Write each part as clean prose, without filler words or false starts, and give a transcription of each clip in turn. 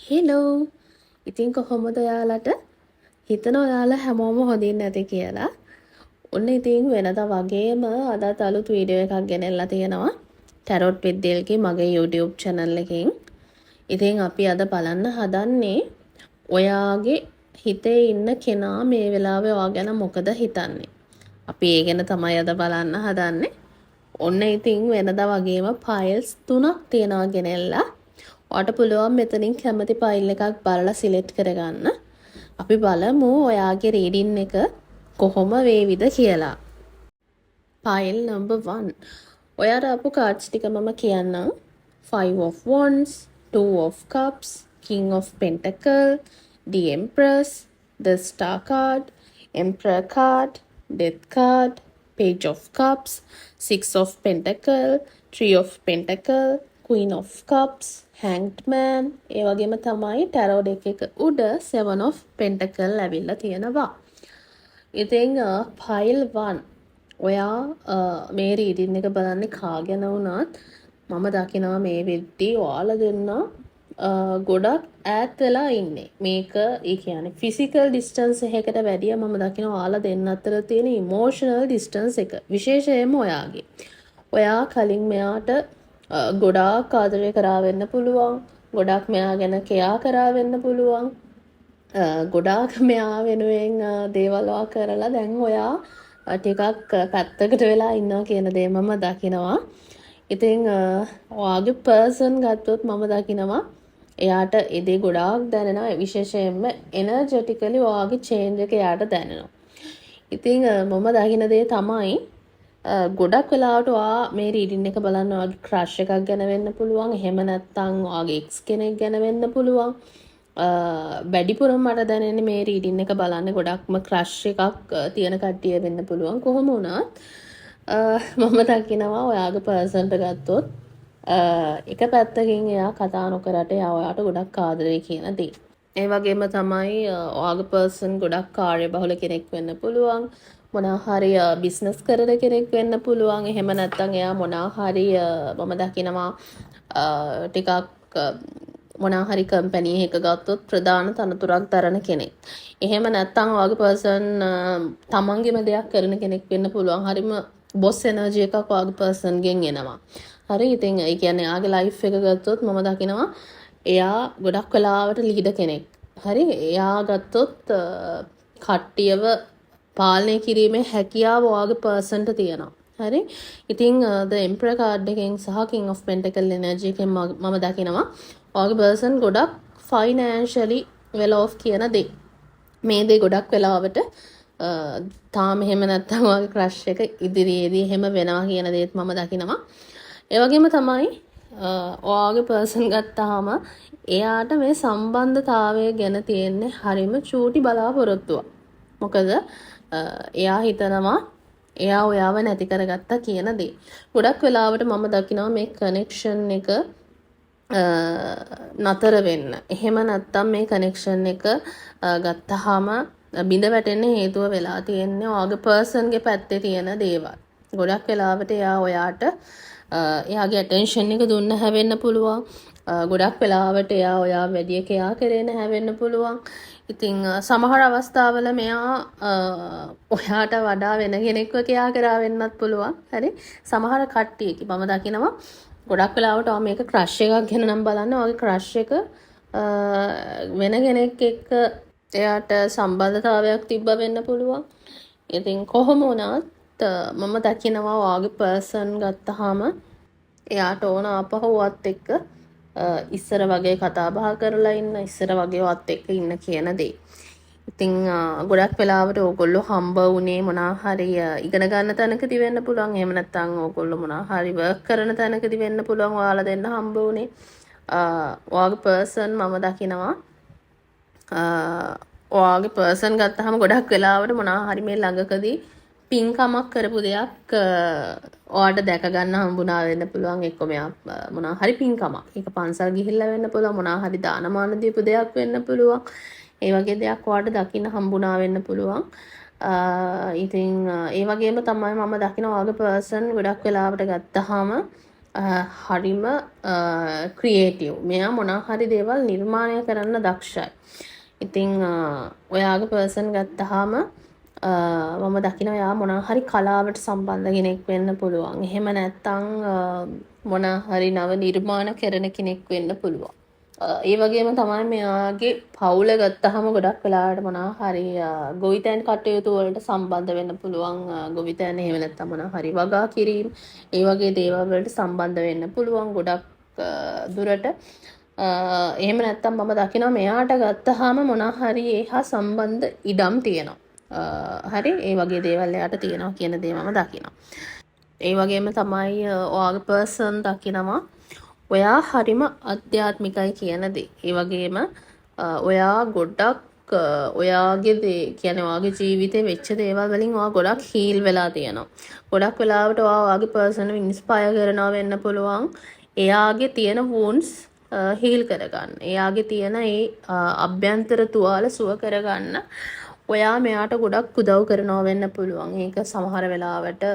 Hello ඉතින් කොහොමද ඔයාලට හිතන ඔයාලා හැමෝම හොඳින් නැති කියලා ඔන්න ඉතින් වෙනද වගේම අදත් අලුත් වීඩියෝ එකක් ගෙනෙල්ලා තියෙනවා ටැරොට් with Dilගේ මගේ YouTube channel එකෙන් ඉතින් අපි අද බලන්න හදන්නේ ඔයාගේ හිතේ ඉන්න කෙනා මේ වෙලාවේ ඔයා ගැන මොකද හිතන්නේ අපි ඒ ගැන තමයි අද බලන්න හදන්නේ ඔන්න ඉතින් වෙනද වගේම ෆයිල්ස් 3ක් තියෙනවා ගෙනෙල්ලා ඔයාට පුළුවන් මෙතනින් කැමති ෆයිල් එකක් බලලා සිලෙක්ට් කරගන්න. අපි බලමු ඔයාගේ රීඩින් එක කොහොම වේවිද කියලා. File number 1. ඔයාට ආපු කාඩ්ස් ටික මම කියන්නම්. 5 of Wands, 2 of Cups, King of Pentacles, the Empress, the Star card, Emperor card, Death card, Page of Cups, 6 of Pentacles, 3 of Pentacles, Queen of Cups, Hanged Man, ඒ වගේම තමයි ටැරෝ deck එක උඩ 7 of Pentacles ලැබිලා තියෙනවා. ඉතින් file 1 ඔයා මේ reading එක බලන්නේ කා ගැන වුණත් මම දකිනවා මේ වෙද්දී ඔයාලා දෙන්න ගොඩක් ඈත් වෙලා ඉන්නේ. මේක ඒ කියන්නේ ෆිසිකල් ඩිස්ටන්ස් එකකට වැඩිය මම දකිනවා ඔයාලා දෙන්න අතර තියෙන ඉමෝෂනල් ඩිස්ටන්ස් එක. විශේෂයෙන්ම ඔයාගේ. ඔයා කලින් මෙයාට ගොඩාක් ආදරය කරා වෙන්න පුළුවන්. ගොඩක් මෙයා ගැන කෙයා කරා වෙන්න පුළුවන්. ගොඩාක් මෙයා වෙනුවෙන් දේවල් කරලා දැන් ඔයා ටිකක් පැත්තකට වෙලා ඉන්නවා කියන දේ මම දකිනවා. ඉතින් ඔයාගේ පර්සන් ගත්තොත් මම දකිනවා එයාට ඒ දේ ගොඩාක් දැනෙනවා. විශේෂයෙන්ම එනර්ජටිකලි ඔයාගේ චේන්ජ් එක එයාට දැනෙනවා. ඉතින් මම දකින දේ තමයි ගොඩක් වෙලාවට ඔයා මේ රීඩින් එක බලන්න ඔයාගේ ක්‍රෂ් එකක් ගැන වෙන්න පුළුවන්. එහෙම නැත්නම් ඔයාගේ එක්ස් කෙනෙක් ගැන වෙන්න පුළුවන්. වැඩිපුරම මට දැනෙන්නේ මේ රීඩින් එක බලන්න ගොඩක්ම ක්‍රෂ් එකක් තියෙන කට්ටිය වෙන්න පුළුවන්. කොහොම වුණත් මම දකිනවා ඔයාගේ පර්සන්ට ගත්තොත් එක පැත්තකින් එයා කතා නොකරට එයා ඔයාට ගොඩක් ආදරේ කියන දේ. ඒ වගේම තමයි ඔයාගේ පර්සන් ගොඩක් කාර්යබහුල කෙනෙක් වෙන්න පුළුවන්. මොනවා හරි බිස්නස් කරන කෙනෙක් වෙන්න පුළුවන්. එහෙම නැත්නම් එයා මොනවා හරි මම දකිනවා ටිකක් මොනවා හරි කම්පැනි එකක ගත්තොත් ප්‍රධාන තනතුරක් දරන කෙනෙක්. එහෙම නැත්නම් ඔයාගේ පර්සන් තමන්ගේම දෙයක් කරන කෙනෙක් වෙන්න පුළුවන්. හරිම බොස් එනර්ජි එකක් ඔයාගේ පර්සන් ගෙන් එනවා. හරි ඉතින් ඒ කියන්නේ එයාගේ ලයිෆ් එක ගත්තොත් මම දකිනවා එයා ගොඩක් වෙලාවට ලීඩර් කෙනෙක්. හරි එයා ගත්තොත් කට්ටියව පාලනය කිරීමේ හැකියාව ඔයාගේ පර්සන්ට තියෙනවා. හරි ඉතින් the Emperor card එකෙන් සහ King of Pentacles energy එකෙන් මම දකිනවා ඔයාගේ පර්සන් ගොඩක් financially well off කියන දේ. මේ දේ ගොඩක් වෙලාවට තාම එහෙම නැත්නම් ඔයාගේ ක්‍රෂ් එක ඉදිරියේදී එහෙම වෙනවා කියන දේත් මම දකිනවා. ඒ වගේම තමයි ඔයාගේ පර්සන් ගත්තාම එයාට මේ සම්බන්ධතාවය ගැන තියෙන්නේ හරිම චූටි බලාපොරොත්තුවක්. මොකද එයා හිතනවා එයා ඔයාව නැති කරගත්තා කියන දේ. ගොඩක් වෙලාවට මම දකිනවා මේ කනෙක්ෂන් එක නතර වෙන්න. එහෙම නැත්තම් මේ කනෙක්ෂන් එක ගත්තාම බිඳ වැටෙන්න හේතුව වෙලා තියෙන්නේ ඔයාගේ පර්සන්ගේ පැත්තේ තියෙන දේවල්. ගොඩක් වෙලාවට එයා ඔයාට එයාගේ ඇටෙන්ෂන් එක දුන්න හැවෙන්න පුළුවන්. ගොඩක් වෙලාවට එයා ඔයා වැඩි කෙයා කරේ නැහැ වෙන්න පුළුවන්. ඉතින් සමහර අවස්ථාවල මෙයා ඔයාට වඩා වෙන කෙනෙක්ව කෙයා කරා වෙන්නත් පුළුවන්. හරි සමහර කට්ටියක මම දකිනවා ගොඩක් වෙලාවට ඔයා මේක ක්‍රෂ් එකක් ගැන නම් බලන්න ඔයාගේ ක්‍රෂ් එක වෙන කෙනෙක් එක්ක එයාට සම්බන්ධතාවයක් තිබ්බ වෙන්න පුළුවන්. ඉතින් කොහොම වුණත් මම දකිනවා ඔයාගේ පර්සන් ගත්තාම එයාට ඕන ආපහු ඔයත් එක්ක ඉස්සර වගේ කතා බහ කරලා ඉන්න ඉස්සර වගේ ඔයත් එක්ක ඉන්න කියන දේ. ඉතින් ගොඩක් වෙලාවට ඕගොල්ලෝ හම්බ වුණේ මොනවා හරි ඉගෙන ගන්න තැනකදී වෙන්න පුළුවන්. එහෙම නැත්නම් ඕගොල්ලෝ මොනවා හරි වර්ක් කරන තැනකදී වෙන්න පුළුවන්. ඔයාලා දෙන්න හම්බ වුණේ. ඔයාගේ පර්සන් මම දකිනවා ඔයාගේ පර්සන් ගත්තාම ගොඩක් වෙලාවට මොනවා හරි මේ ළඟකදී පින්කමක් කරපු දෙයක් ඔයාට දැක ගන්න හම්බුණා වෙන්න පුළුවන්. එක්ක මෙයා මොනවා හරි පින්කමක්. ඒක පන්සල් ගිහිල්ලා වෙන්න පුළුවන්. මොනවා හරි දානමාන දීපු දෙයක් වෙන්න පුළුවන්. ඒ වගේ දෙයක් ඔයාට දකින්න හම්බුණා වෙන්න පුළුවන්. ඉතින් ඒ වගේම තමයි මම දකින ඔයාගේ පර්සන් ගොඩක් වෙලාවට ගත්තාම හරිම ක්‍රියේටිව්. මෙයා මොනවා හරි දේවල් නිර්මාණය කරන්න දක්ෂයි. ඉතින් ඔයාගේ පර්සන් ගත්තාම මම දකිනවා එයා මොනවා හරි කලාවට සම්බන්ධ කෙනෙක් වෙන්න පුළුවන්. එහෙම නැත්නම් මොනවා හරි නව නිර්මාණ කරන කෙනෙක් වෙන්න පුළුවන්. ඒ වගේම තමයි මෙයාගේ පවුල ගත්තාම ගොඩක් වෙලාවට මොනවා හරි ගොවිතැන් කටයුතු වලට සම්බන්ධ වෙන්න පුළුවන්. ගොවිතැන් එහෙම නැත්නම් මොනවා හරි වගා කිරීම ඒ වගේ දේවල් වලට සම්බන්ධ වෙන්න පුළුවන් ගොඩක් දුරට. එහෙම නැත්නම් මම දකිනවා මෙයාට ගත්තාම මොනවා හරි ඒහා සම්බන්ධ ඉඩම් තියෙනවා. හරි ඒ වගේ දේවල් එයාට තියෙනවා කියන දේ මම දකිනවා. ඒ වගේම තමයි ඔයාගේ පර්සන් දකිනවා ඔයා හරිම අධ්‍යාත්මිකයි කියන දේ. ඒ වගේම ඔයා ගොඩක් ඔයාගේ දේ කියන්නේ ඔයාගේ ජීවිතේ වෙච්ච දේවල් වලින් ඔයා ගොඩක් හීල් වෙලා තියෙනවා. ගොඩක් වෙලාවට ඔයාගේ පර්සන්ව ඉන්ස්පයර් කරනවා වෙන්න පුළුවන්. එයාගේ තියෙන වුන්ස් හීල් කරගන්න. එයාගේ තියෙන ඒ අභ්‍යන්තර තුවාල සුව කරගන්න ඔයා මෙයාට ගොඩක් උදව් කරනවා වෙන්න පුළුවන්. ඒක සමහර වෙලාවට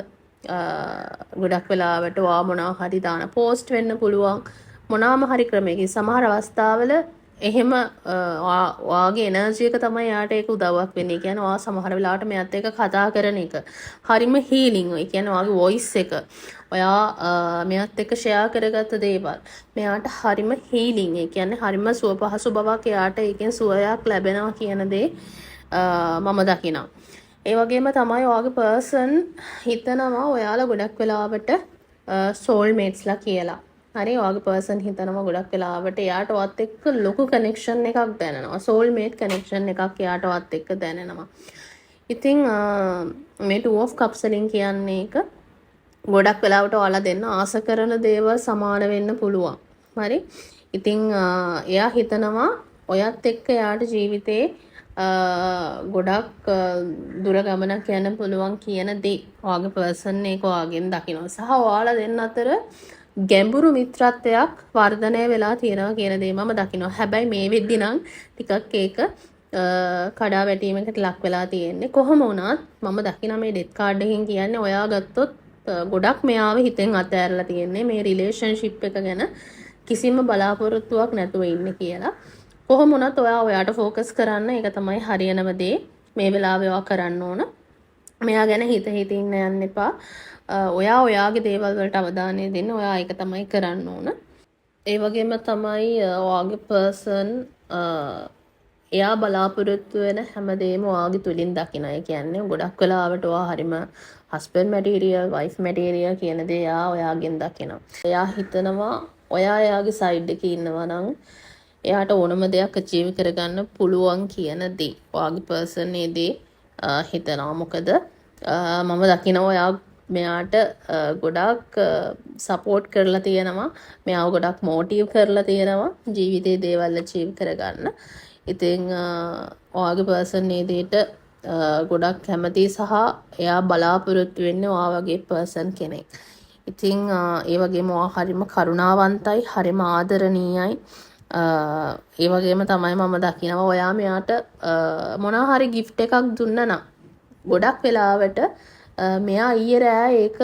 ගොඩක් වෙලාවට ඔයා මොනවා හරි දාන පෝස්ට් වෙන්න පුළුවන්. මොනවාම හරි ක්‍රමයකින් සමහර අවස්ථාවල එහෙම ඔයාගේ එනර්ජි එක තමයි යාට ඒක උදව්වක් වෙන්නේ. ඒ කියන්නේ ඔයා සමහර වෙලාවට මෙයාත් එක්ක කතා කරන එක හරිම හීලින්. ඒ කියන්නේ ඔයාගේ වොයිස් එක ඔයා මෙයාත් එක්ක ෂෙයා කරගත්ත දේවල් මෙයාට හරිම හීලින්. ඒ කියන්නේ හරිම සුව පහසු බවක් එයාට ඒකෙන් සුවයක් ලැබෙනවා කියන දේ මම දකිනවා. ඒ වගේම තමයි ඔයාගේ පර්සන් හිතනවා ඔයාලා ගොඩක් වෙලාවට සෝල්මේට්ස්ලා කියලා. හරි ඔයාගේ පර්සන් හිතනවා ගොඩක් වෙලාවට එයාට ඔයත් එක්ක ලොකු කනෙක්ෂන් එකක් දැනෙනවා. සෝල්මේට් කනෙක්ෂන් එකක් එයාට ඔයත් එක්ක දැනෙනවා. ඉතින් මේ 2 of cups වලින් කියන්නේ එක ගොඩක් වෙලාවට ඔයාලා දෙන්න ආස කරන දේවල් සමාන වෙන්න පුළුවන්. හරි. ඉතින් එයා හිතනවා ඔයත් එක්ක එයාට ජීවිතේ ගොඩක් දුර ගමනක් යන්න පුළුවන් කියන දේ ඔයාගේ පර්සන් එක ඔයාගෙන් දකිනවා. සහ ඔයාලා දෙන්න අතර ගැඹුරු මිත්‍රත්වයක් වර්ධනය වෙලා තියෙනවා කියන දේ මම දකිනවා. හැබැයි මේ වෙද්දි නම් ටිකක් ඒක කඩා වැටීමකට ලක් වෙලා තියෙන්නේ. කොහොම වුණත් මම දකිනවා මේ ඩෙත් කාඩ් එකෙන් කියන්නේ ඔයා ගත්තොත් ගොඩක් මෙයාව හිතෙන් අතෑරලා තියෙන්නේ මේ රිලේෂන්ෂිප් එක ගැන කිසිම බලාපොරොත්තුවක් නැතුව ඉන්නේ කියලා. කොහොම වුණත් ඔයාට ෆෝකස් කරන්න ඒක තමයි හරියනම දේ. මේ වෙලාවේ ඔයා කරන්න ඕන. මෙයා ගැන හිත ඉන්න යන්න එපා. ඔයාගේ දේවල් වලට අවධානය දෙන්න. ඔයා ඒක තමයි කරන්න ඕන. ඒ වගේම තමයි ඔයාගේ පර්සන් එයා බලාපොරොත්තු වෙන හැමදේම ඔයාගේ තුලින් දකින්න. ඒ කියන්නේ ගොඩක් වෙලාවට ඔයා හරිම හස්බන්ඩ් මැටීරියල්, වයිෆ් මැටීරියල් කියන දේ ඔයාගෙන් දකිනවා. එයා හිතනවා එයාගේ සයිඩ් එකේ ඉන්නවා නම් එයාට ඕනම දෙයක් අචීව් කරගන්න පුළුවන් කියන දේ. ඔයාගේ පර්සන් ඒ දේ හිතනවා. මොකද මම දකිනවා එයා මෙයාට ගොඩක් සපෝට් කරලා තියෙනවා. මෙයාව ගොඩක් මොටිව් කරලා තියෙනවා ජීවිතේ දේවල් අචීව් කරගන්න. ඉතින් ඔයාගේ පර්සන් මේ දෙයට ගොඩක් කැමති සහ එයා බලාපොරොත්තු වෙන්නේ ඔයා වගේ පර්සන් කෙනෙක්. ඉතින් ඒ වගේම ඔයා හරිම කරුණාවන්තයි, හරිම ආදරණීයයි. ඒ වගේම තමයි මම දකිනවා ඔයා මෙයාට මොනවා හරි ගිෆ්ට් එකක් දුන්නා නම් ගොඩක් වෙලාවට මෙයා ඊයේ රෑ ඒක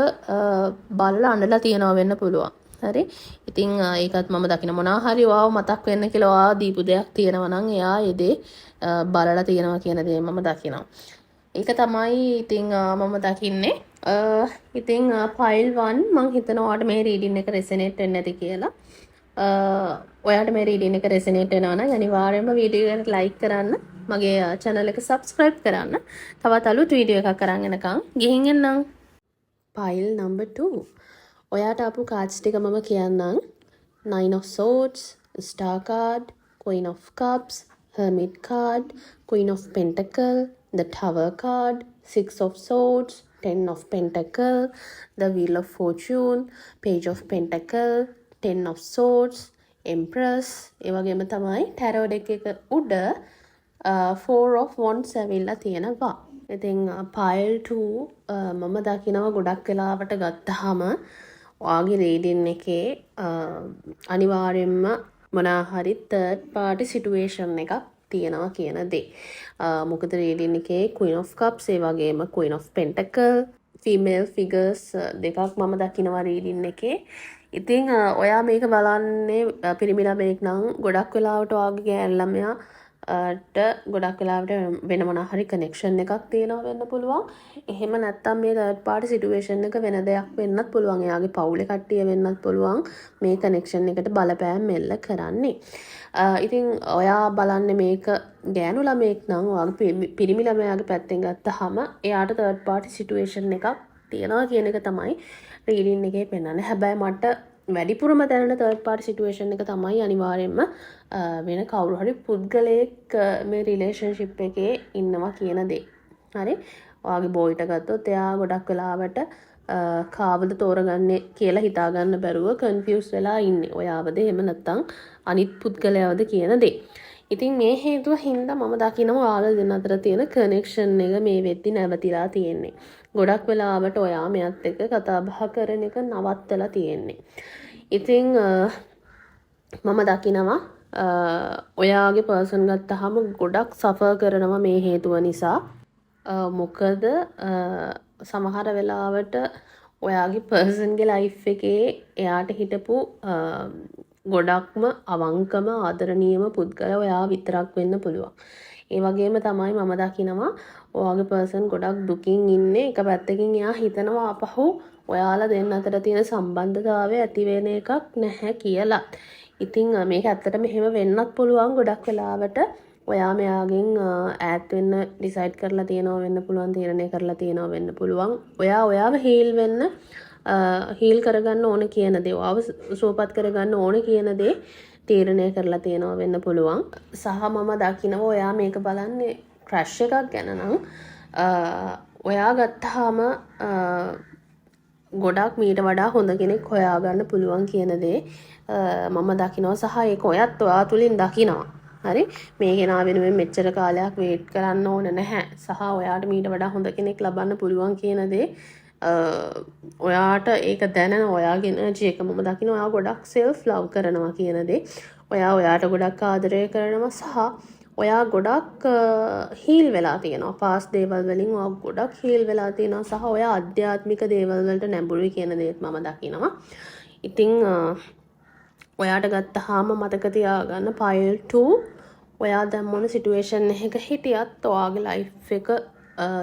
බලලා අඬලා තියනවා වෙන්න පුළුවන්. හරි. ඉතින් ඒකත් මම දකින මොනවා හරි ඔයාව මතක් වෙන්න කියලා ඔයා දීපු දෙයක් තියෙනවා නම් එයා ඒ දේ බලලා තියනවා කියන දේ මම දකිනවා. ඒක තමයි ඉතින් මම දකින්නේ. ඉතින් ෆයිල් 1 මම හිතනවා ඔයාට මේ රීඩින් එක රෙසනේට් වෙන්නේ නැති කියලා. ඔයාට මේ රීඩින් එක රෙසනේට් වෙනවා නම් අනිවාර්යයෙන්ම වීඩියෝ එකට ලයික් කරන්න, මගේ channel එක subscribe කරන්න. තවත් අලුත් වීඩියෝ එකක් අරන් එනකම් ගිහින් එන්නම්. pile number 2. ඔයාට ආපු cards ටික මම කියන්නම්. 9 of swords, star card, queen of cups, hermit card, queen of pentacle, the tower card, 6 of swords, 10 of pentacle, the wheel of fortune, page of pentacle, 10 of swords, empress. ඒ වගේම තමයි tarot deck එක උඩ 4 of wands ඇවිල්ලා තියෙනවා. ඉතින් pile 2 මම දකිනවා ගොඩක් වෙලාවට ගත්තාම ඔයාගේ රීඩින් එකේ අනිවාර්යයෙන්ම මොනවා හරි third party situation එකක් තියෙනවා කියන දේ. මොකද රීඩින් එකේ queen of cups ඒ වගේම queen of pentacle female figures දෙකක් මම දකිනවා රීඩින් එකේ. ඉතින් ඔයා මේක බලන්නේ පිරිමි ළමයෙක් නම් ගොඩක් වෙලාවට ඔයාගේ ගෑනු ළමයාට ගොඩක් වෙලාවට වෙන මොනවා හරි කනෙක්ෂන් එකක් තියෙනවා වෙන්න පුළුවන්. එහෙම නැත්නම් මේ තර්ඩ් පාර්ටි සිටුේෂන් එක වෙන දෙයක් වෙන්නත් පුළුවන්. එයාගේ පවුලේ කට්ටිය වෙන්නත් පුළුවන් මේ කනෙක්ෂන් එකට බලපෑම් එල්ල කරන්නේ. ඉතින් ඔයා බලන්නේ මේක ගෑනු ළමයෙක් නම් ඔයාගේ පිරිමි ළමයාගේ පැත්තෙන් ගත්තාම එයාට තර්ඩ් පාර්ටි සිටුේෂන් එකක් තියෙනවා කියන එක තමයි රීඩින් එකේ පෙන්වන්නේ. හැබැයි මට වැඩිපුරම දැනෙන තර්ඩ් පාර්ටි සිටුේෂන් එක තමයි අනිවාර්යයෙන්ම වෙන කවුරු හරි පුද්ගලයෙක් මේ රිලේෂන්ෂිප් එකේ ඉන්නවා කියන දේ. හරි? ඔයාගේ බෝයිට ගත්තොත් එයා ගොඩක් වෙලාවට කාවද තෝරගන්නේ කියලා හිතා ගන්න බැරුව කන්ෆියුස් වෙලා ඉන්නේ. ඔයාවද එහෙම නැත්නම් අනිත් පුද්ගලයාවද කියන දේ. ඉතින් මේ හේතුව හින්දා මම දකිනවා ඔයාලා දෙන්න අතර තියෙන කනෙක්ෂන් එක මේ වෙද්දි නැවතිලා තියෙන්නේ. ගොඩක් වෙලාවට ඔයා මෙයත් එක්ක කතා බහ කරන එක නවත්තලා තියෙන්නේ. ඉතින් මම දකිනවා ඔයාගේ පර්සන් ගත්තාම ගොඩක් සෆර් කරනවා මේ හේතුව නිසා. මොකද සමහර වෙලාවට ඔයාගේ පර්සන්ගේ ලයිෆ් එකේ එයාට හිටපු ගොඩක්ම අවංකම ආදරණීයම පුද්ගලයා ඔයා විතරක් වෙන්න පුළුවන්. ඒ වගේම තමයි මම දකිනවා ඔයාගේ පර්සන් ගොඩක් දුකින් ඉන්නේ. එක පැත්තකින් එයා හිතනවා අපහු ඔයාලා දෙන්න අතර තියෙන සම්බන්ධතාවය ඇති වෙන එකක් නැහැ කියලා. ඉතින් මේක ඇත්තටම එහෙම වෙන්නත් පුළුවන්. ගොඩක් වෙලාවට ඔයා මෙයාගෙන් ඈත් වෙන්න ඩිසයිඩ් කරලා තියෙනවා වෙන්න පුළුවන්, තීරණය කරලා තියෙනවා වෙන්න පුළුවන්. ඔයාව හීල් වෙන්න හීල් කරගන්න ඕන කියන දේ, ඔයාව සුවපත් කරගන්න ඕන කියන දේ තීරණය කරලා තියෙනවා වෙන්න පුළුවන්. සහ මම දකිනවා ඔයා මේක බලන්නේ ක්‍රෂ් එකක් ගැන නම් ඔයා ගත්තාම ගොඩක් මීට වඩා හොඳ කෙනෙක් හොයාගන්න පුළුවන් කියන දේ මම දකිනවා. සහ ඒක ඔයත් ඔයා තුලින් දකිනවා. හරි, මේ කෙනා වෙනුවෙන් මෙච්චර කාලයක් වේට් කරන්න ඕන නැහැ. සහ ඔයාට මීට වඩා හොඳ කෙනෙක් ලබන්න පුළුවන් කියන දේ ඔයාට ඒක දැනෙන ඔයාගේ එනර්ජි එක මම දකිනවා. ඔයා ගොඩක් සෙල්ෆ් ලව් කරනවා කියන දේ. ඔයාට ගොඩක් ආදරය කරනවා සහ ඔයා ගොඩක් හීල් වෙලා තියෙනවා. පාස් දේවල් වලින් ඔයා ගොඩක් හීල් වෙලා තියෙනවා සහ ඔයා ආධ්‍යාත්මික දේවල් වලට නැඹුරුයි කියන දේත් මම දකිනවා. ඉතින් ඔයාට ගත්තාම මතක තියාගන්න පයිල් 2 ඔයා දැන් මොන සිටුේෂන් එකක හිටියත් ඔයාගේ ලයිෆ් එක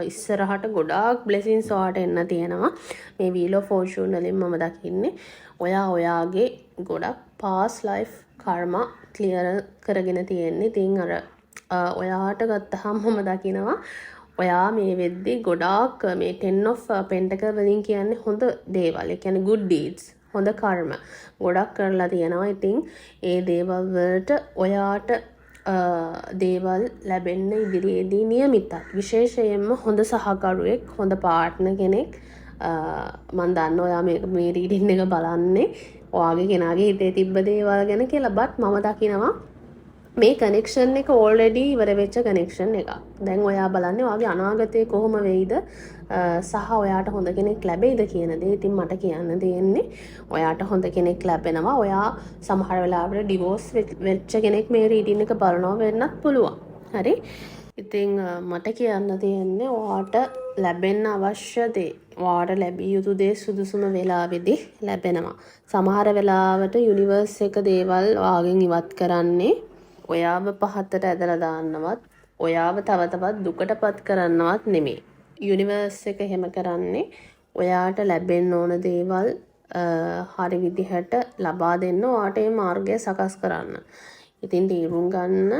ඉස්සරහට ගොඩාක් බ්ලෙසින්ස් ඔයාට එන්න තියෙනවා. මේ වීල් ඔෆ් ෆෝර්චූන් වලින් මම දකින්නේ ඔයාගේ ගොඩක් පාස් ලයිෆ් කර්මා ක්ලියර් කරගෙන තියෙන්නේ. ඉතින් ඔයාට ගත්තාම මම දකිනවා ඔයා මේ වෙද්දි ගොඩාක් මේ 10 of pentacle වලින් කියන්නේ හොඳ දේවල්. ඒ කියන්නේ good deeds, හොඳ කර්ම ගොඩක් කරලා තියෙනවා. ඉතින් ඒ දේවල් වලට ඔයාට දේවල් ලැබෙන්න ඉදිරියේදී නියමිතයි. විශේෂයෙන්ම හොඳ සහකරුවෙක්, හොඳ පාර්ට්නර් කෙනෙක්. මම දන්නවා ඔයා මේ රීඩින් එක බලන්නේ ඔයාගේ කෙනාගේ හිතේ තිබ්බ දේවල් ගැන කියලා. බට් මම දකිනවා මේ කනෙක්ෂන් එක ඕල්රෙඩි ඉවර වෙච්ච කනෙක්ෂන් එකක්. දැන් ඔයා බලන්නේ ඔයාගේ අනාගතේ කොහොම වෙයිද සහ ඔයාට හොඳ කෙනෙක් ලැබෙයිද කියන දේ. ඉතින් මට කියන්න දෙන්නේ ඔයාට හොඳ කෙනෙක් ලැබෙනවා. ඔයා සමහර වෙලාවට ඩිවෝස් වෙච්ච කෙනෙක් මේ රීඩින් එක බලනවා වෙන්නත් පුළුවන්. හරි? ඉතින් මට කියන්න තියෙන්නේ ඔයාට ලැබෙන්න අවශ්‍ය දේ, ඔයාට ලැබිය යුතු දේ සුදුසුම වෙලාවෙදී ලැබෙනවා. සමහර වෙලාවට යුනිවර්ස් එක දේවල් ඔයාගෙන් ඉවත් කරන්නේ ඔයාව පහතට ඇදලා දාන්නවත්, ඔයාව තව තවත් දුකටපත් කරන්නවත් නෙමෙයි. යුනිවර්ස් එක එහෙම කරන්නේ ඔයාට ලැබෙන්න ඕන දේවල් හරි විදිහට ලබා දෙන්න, ඔයාට මේ මාර්ගය සකස් කරන්න. ඉතින් තීරුම් ගන්න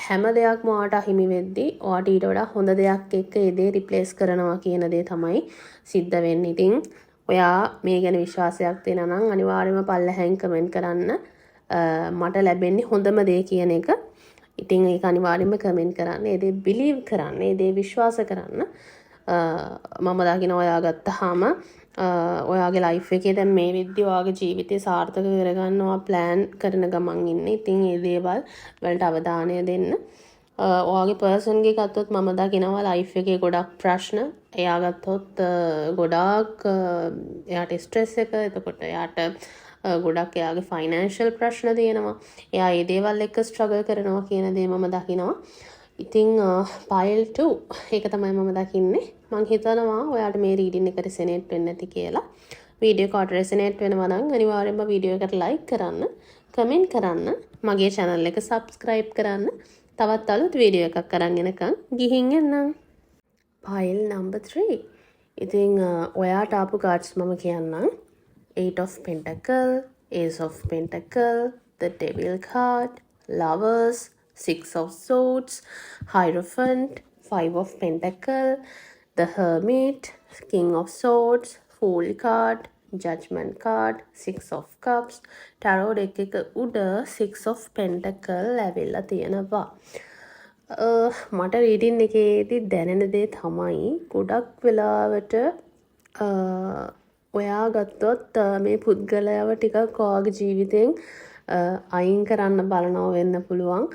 හැම දෙයක්ම ඔයාට අහිමි වෙද්දී ඔයාට ඊට වඩා හොඳ දෙයක් එක්ක ඒ දේ රිප්ලේස් කරනවා කියන දේ තමයි සිද්ධ වෙන්නේ. ඉතින් ඔයා මේ ගැන විශ්වාසයක් තියෙනවා නම් අනිවාර්යයෙන්ම පල්ලෙහෙන් කමෙන්ට් කරන්න. මට ලැබෙන්නේ හොඳම දේ කියන එක. ඉතින් ඒක අනිවාර්යයෙන්ම කමෙන්ට් කරන්න. ඒ දේ බිලීව් කරන්න, ඒ දේ විශ්වාස කරන්න. මම දකිනවා ඔයා ගත්තාම ඔයාගේ ලයිෆ් එකේ දැන් මේ විද්‍ය ඔයාගේ ජීවිතය සාර්ථක කරගන්නවා ප්ලෑන් කරන ගමන් ඉන්නේ. ඉතින් මේ දේවල් වලට අවධානය දෙන්න. ඔයාගේ පර්සන්ගේ ගත්තොත් මම දකිනවා ලයිෆ් එකේ ගොඩක් ප්‍රශ්න. එයා ගත්තොත් ගොඩාක් එයාට ස්ට්‍රෙස් එක, එතකොට එයාට ගොඩක් එයාගේ ෆයිනෑන්ෂල් ප්‍රශ්න තියෙනවා. එයා ඒ දේවල් එක්ක ස්ට්‍රගල් කරනවා කියන දේ මම දකිනවා. ඉතින් පයිල් 2 ඒක තමයි මම දකින්නේ. මම හිතනවා ඔයාට මේ රීඩින් එක රිසනේට් වෙන්නේ නැති කියලා. වීඩියෝ එකට රෙසනේට් වෙනවා නම් අනිවාර්යෙන්ම වීඩියෝ එකට ලයික් කරන්න, කමෙන්ට් කරන්න, මගේ channel එක subscribe කරන්න. තවත් අලුත් වීඩියෝ එකක් අරන් එනකන් ගිහින් එන්නම්. Pile number 3. ඉතින් ඔයාට ආපු cards මම කියන්නම්. 8 of Pentacle, Ace of Pentacle, the Devil card, Lovers, 6 of Swords, Hierophant, 5 of Pentacle, the Hermit, King of Swords, Fool card, Judgment card, 6 of Cups, Tarot deck එක උඩ 6 of Pentacle ඇවිල්ලා තියෙනවා. මට රීඩින් එකේදී දැනෙන දේ තමයි ගොඩක් වෙලාවට ඔයා ගත්තොත් මේ පුද්ගලයාව ටිකක් ඔයාගේ ජීවිතෙන් අයින් කරන්න බලනවා වෙන්න පුළුවන්.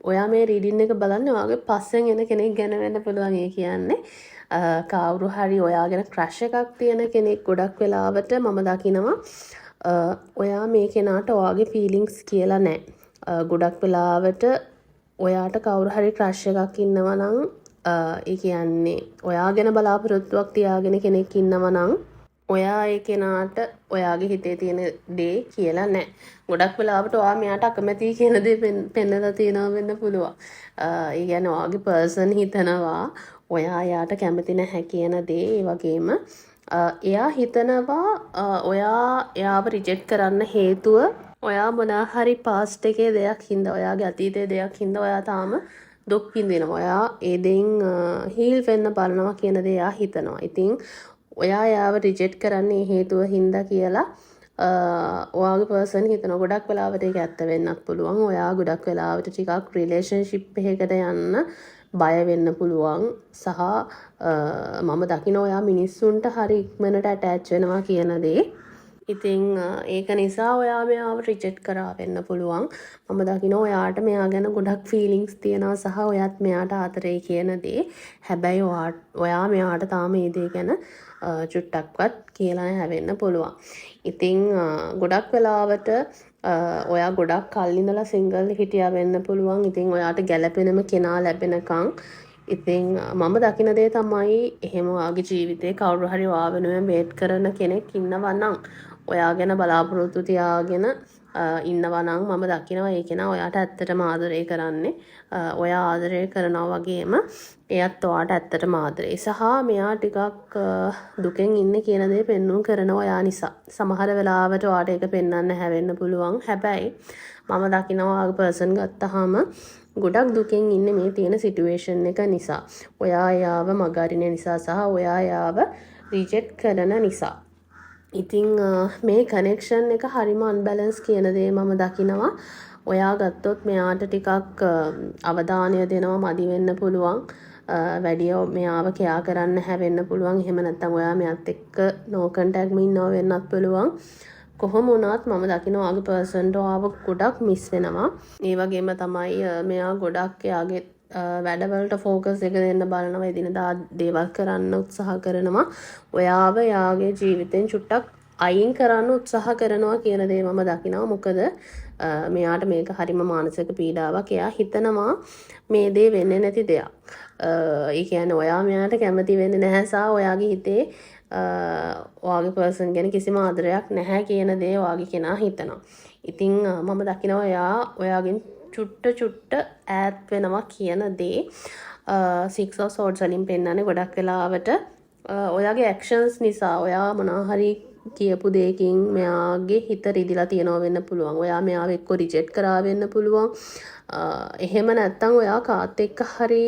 ඔයා මේ රීඩින් එක බලන්නේ ඔයාගේ පස්සෙන් එන කෙනෙක් ගැන වෙන්න පුළුවන්. ඒ කියන්නේ කවුරු හරි ඔයා ගැන ක්‍රෂ් එකක් තියෙන කෙනෙක් ගොඩක් වෙලාවට මම දකිනවා ඔයා මේ කෙනාට ඔයාගේ ෆීලිංගස් කියලා නැහැ. ගොඩක් වෙලාවට ඔයාට කවුරු හරි ක්‍රෂ් එකක් ඉන්නවා නම් ඒ කියන්නේ ඔයා ගැන බලාපොරොත්තුවක් තියාගෙන කෙනෙක් ඉන්නවා නම් ඔයා ඒ කෙනාට ඔයාගේ හිතේ තියෙන දේ කියලා නැහැ. ගොඩක් වෙලාවට ඔයා මෙයාට අකමැති කියන දේ පෙන්නලා තියෙනවා වෙන්න පුළුවන්. ඒ කියන්නේ ඔයාගේ පර්සන් හිතනවා ඔයා එයාට කැමති නැහැ කියන දේ. ඒ වගේම එයා හිතනවා ඔයා එයාව රිජෙක්ට් කරන්න හේතුව ඔයා මොනා හරි පාස්ට් එකේ දෙයක් හින්දා, ඔයාගේ අතීතයේ දෙයක් හින්දා ඔයා තාම දුක් විඳිනවා. ඔයා ඒ දෙයින් හීල් වෙන්න බලනවා කියන දේ එයා හිතනවා. ඉතින් ඔයා එයාව රිජෙක්ට් කරන්නේ හේතුව හින්දා කියලා ඔයාගේ පර්සන් හිතන. ගොඩක් වෙලාවට ඒක ඇත්ත වෙන්නත් පුළුවන්. ඔයා ගොඩක් වෙලාවට ටිකක් රිලේෂන්ෂිප් එකකට යන්න බය වෙන්න පුළුවන්. සහ මම දකින ඔයා මිනිස්සුන්ට හරි ඉක්මනට ඇටච් වෙනවා කියන දේ. ඉතින් ඒක නිසා ඔයා මෙයාව රිජෙක්ට් කරා වෙන්න පුළුවන්. මම දකින ඔයාට මෙයා ගැන ගොඩක් ෆීලිංගස් තියෙනවා සහ ඔයාත් මෙයාට ආදරේ කියන දේ. හැබැයි ඔයා මෙයාට තාම මේ දේ ගැන චුට්ටක්වත් කියලා හැවෙන්න පුළුවන්. ඉතින් ගොඩක් වෙලාවට ඔයා ගොඩක් කල් ඉඳලා සිංගල් හිටියා වෙන්න පුළුවන්. ඉතින් ඔයාට ගැළපෙනම කෙනා ලැබෙනකන් ඉතින් මම දකින දේ තමයි එහෙම ඔයාගේ ජීවිතේ කවුරු හරි ඔයා වෙනුවෙන් වේට් කරන කෙනෙක් ඉන්නවා නම් ඔයා ගැන බලාපොරොත්තු තියාගෙන ඉන්නවා නම් මම දකිනවා ඒ කෙනා ඔයාට ඇත්තටම ආදරය කරන්නේ. ඔයා ආදරය කරනවා වගේම එයත් ඔයාට ඇත්තටම ආදරේ. සහ මෙයා ටිකක් දුකෙන් ඉන්නේ කියන දේ පෙන්වුම් කරනවා ඔයා නිසා. සමහර වෙලාවට ඔයාට ඒක පෙන්වන්න හැවෙන්න පුළුවන්. හැබැයි මම දකිනවා ඔයාගේ පර්සන් ගත්තාම ගොඩක් දුකෙන් ඉන්නේ මේ තියෙන සිටුේෂන් එක නිසා. ඔයා එයාව මගහරින නිසා සහ ඔයා එයාව රිජෙක්ට් කරන නිසා. ඉතින් මේ කනෙක්ෂන් එක හරිම අන්බැලන්ස් කියන දේ මම දකිනවා. ඔයා ගත්තොත් මෙයාට ටිකක් අවධානය දෙනවා මදි වෙන්න පුළුවන්. වැඩිය මෙයාව කෙයා කරන්න හැවෙන්න පුළුවන්. එහෙම නැත්නම් ඔයා මෙයාත් එක්ක නෝ කන්ටැක්ට් ම ඉන්නවා වෙන්නත් පුළුවන්. කොහොම වුණත් මම දකිනවා ඔයාගේ පර්සන්ට ඔයාව ගොඩක් මිස් වෙනවා. ඒ වගේම තමයි මෙයා ගොඩක් එයාගේ වැඩවලට ෆෝකස් එක දෙන්න බලනවා. එදිනදා දේවල් කරන්න උත්සාහ කරනවා. ඔයාව එයාගේ ජීවිතෙන් චුට්ටක් අයින් කරන්න උත්සාහ කරනවා කියන දේ මම දකිනවා. මොකද මෙයාට මේක හරිම මානසික පීඩාවක්. එයා හිතනවා මේ දේ වෙන්නේ නැති දෙයක්. ඒ කියන්නේ ඔයා මෙයාට කැමති වෙන්නේ නැහැ සහ ඔයාගේ හිතේ ඔයාගේ පර්සන් ගැන කිසිම ආදරයක් නැහැ කියන දේ ඔයාගේ කෙනා හිතනවා. ඉතින් මම දකිනවා එයා ඔයාගෙන් චුට්ට ඈත් වෙනවා කියන දේ. 6 of Swords වලින් පෙන්නන්නේ ගොඩක් වෙලාවට ඔයාගේ ඇක්ෂන්ස් නිසා ඔයා මොනවා හරි කියපු දෙයකින් මෙයාගේ හිත රිදිලා තියෙනවා වෙන්න පුළුවන්. ඔයා මෙයාව එක්ක රිජෙක්ට් කරා වෙන්න පුළුවන්. එහෙම නැත්නම් ඔයා කාත් එක්ක හරි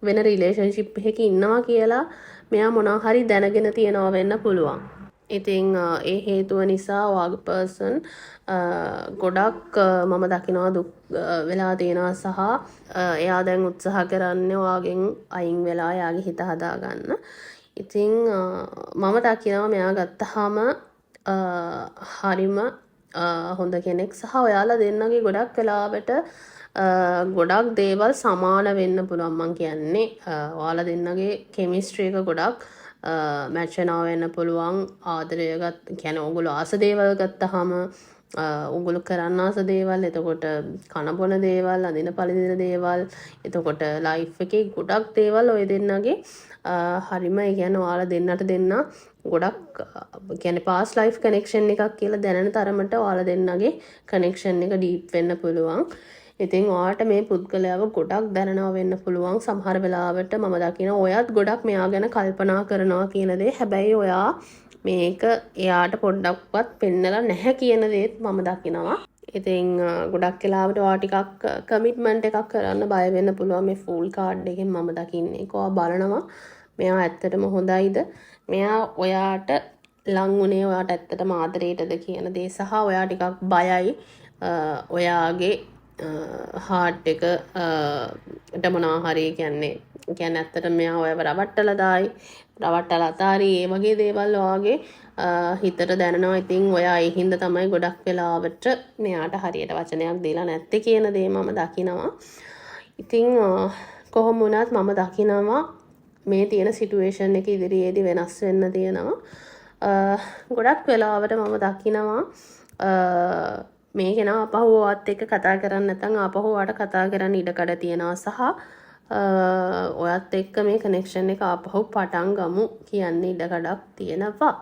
වෙන රිලේෂන්ෂිප් එකක ඉන්නවා කියලා මෙයා මොනවා හරි දැනගෙන තියනවා වෙන්න පුළුවන්. ඉතින් ඒ හේතුව නිසා ඔයාගේ පර්සන් ගොඩක් මම දකිනවා දුක් වෙලා තියෙනවා සහ එයා දැන් උත්සාහ කරන්නේ ඔයාගෙන් අයින් වෙලා එයාගේ හිත හදාගන්න. ඉතින් මම දකිනවා මෙයා ගත්තාම හරිම හොඳ කෙනෙක් සහ ඔයාලා දෙන්නගේ ගොඩක් වෙලාවට ගොඩක් දේවල් සමාන වෙන්න පුළුවන්. මං කියන්නේ ඔයාලා දෙන්නගේ කෙමිස්ට්‍රි එක ගොඩක් මැච් වෙනවා වෙන්න පුළුවන්. ආදරය කියන්නේ ඕගොල්ලෝ ආස දේවල් ගත්තාම උගුළු කරන්න ආස දේවල්, එතකොට කන බොන දේවල්, අදින පළඳින දේවල්, එතකොට ලයිෆ් එකේ ගොඩක් දේවල් ඔය දෙන්නගේ හරිම ඒ කියන්නේ ඔයාලා දෙන්නට දෙන්න ගොඩක් කියන්නේ පාස් ලයිෆ් කනෙක්ෂන් එකක් කියලා දැනෙන තරමට ඔයාලා දෙන්නගේ කනෙක්ෂන් එක ඩීප් වෙන්න පුළුවන්. ඉතින් ඔයාට මේ පුද්ගලයාව ගොඩක් දැනනවා වෙන්න පුළුවන්. සමහර වෙලාවට මම දකිනවා ඔයත් ගොඩක් මෙයා ගැන කල්පනා කරනවා කියන දේ. හැබැයි ඔයා මේක එයාට පොඩ්ඩක්වත් පෙන්නලා නැහැ කියන දේත් මම දකිනවා. ඉතින් ගොඩක් වෙලාවට ඔයා ටිකක් කමිට්මන්ට් එකක් කරන්න බය වෙන්න පුළුවන් මේ ෆූල් කාඩ් එකෙන් මම දකින්නේ. ඔයා බලනවා මෙයා ඇත්තටම හොඳයිද? මෙයා ඔයාට ලං වුණේ ඔයාට ඇත්තටම ආදරේටද කියන දේ සහ ඔයා ටිකක් බයයි ඔයාගේ හාට් එක ඩමනාහරි කියන්නේ ඇත්තට මෙයා ඔයව රවට්ටලා දායි රවට්ටලා අතාරි ඒ වගේ දේවල් ඔයාගේ හිතට දැනෙනවා. ඉතින් ඔයා ඒ හින්දා තමයි ගොඩක් වෙලාවට මෙයාට හරියට වචනයක් දීලා නැත්තේ කියන දේ මම දකිනවා. ඉතින් කොහොම වුණත් මම දකිනවා මේ තියෙන සිටුේෂන් එක ඉදිරියේදී වෙනස් වෙන්න තියෙනවා. ගොඩක් වෙලාවට මම දකිනවා මේ කෙනා ආපහු ඔයත් එක්ක කතා කරන්නේ නැත්නම් ආපහු ඔයාට කතා කරන්න ඉඩකඩ තියෙනවා සහ ඔයත් එක්ක මේ කනෙක්ෂන් එක ආපහු පටන් ගමු කියන්නේ ඉඩකඩක් තියෙනවා.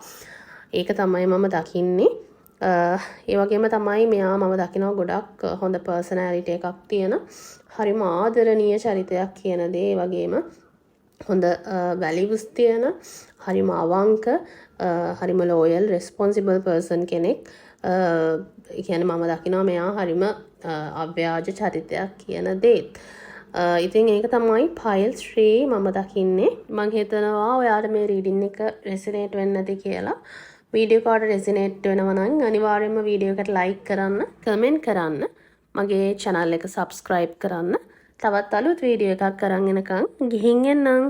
ඒක තමයි මම දකින්නේ. ඒ වගේම තමයි මෙයා මම දකිනවා ගොඩක් හොඳ පර්සනැලිටි එකක් තියෙන හරිම ආදරණීය චරිතයක් කියන දේ. ඒ වගේම හොඳ වැලියුස් තියෙන හරිම අවංක හරිම ලෝයල් රෙස්පොන්සිබල් පර්සන් කෙනෙක්. කියන්නේ මම දකිනවා මෙයා හරිම අව්‍යාජ චරිතයක් කියන දේත්. ඉතින් ඒක තමයි පයිල් 3 මම දකින්නේ. මම හිතනවා ඔයාලට මේ රීඩින් එක රෙසිනේට් වෙන්නේ නැති කියලා. වීඩියෝ කාට රෙසිනේට් වෙනවා නම් අනිවාර්යයෙන්ම වීඩියෝ එකට ලයික් කරන්න, කමෙන්ට් කරන්න, මගේ channel එක subscribe කරන්න. තවත් අලුත් වීඩියෝ එකක් අරන් එනකන් ගිහින් එන්නම්.